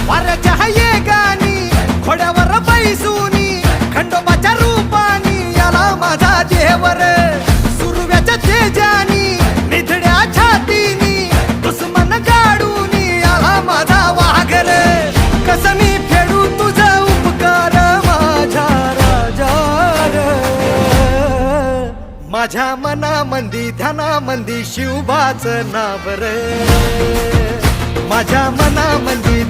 वाऱ्याच्या हाये गाणी घोड्यावर बैसूनी खंडोबाच्या रूपानी याला माझा देवर सुरव्याच्या तेजानी निधड्या छातीनी दुश्मन गाडूनी याला माझा वाघर कसं मी फेडू तुझा उपकार माझ्या राजा माझ्या मनामंदी ध्यानामंदी शिवबाचं नाव रे माझ्या मनामंदी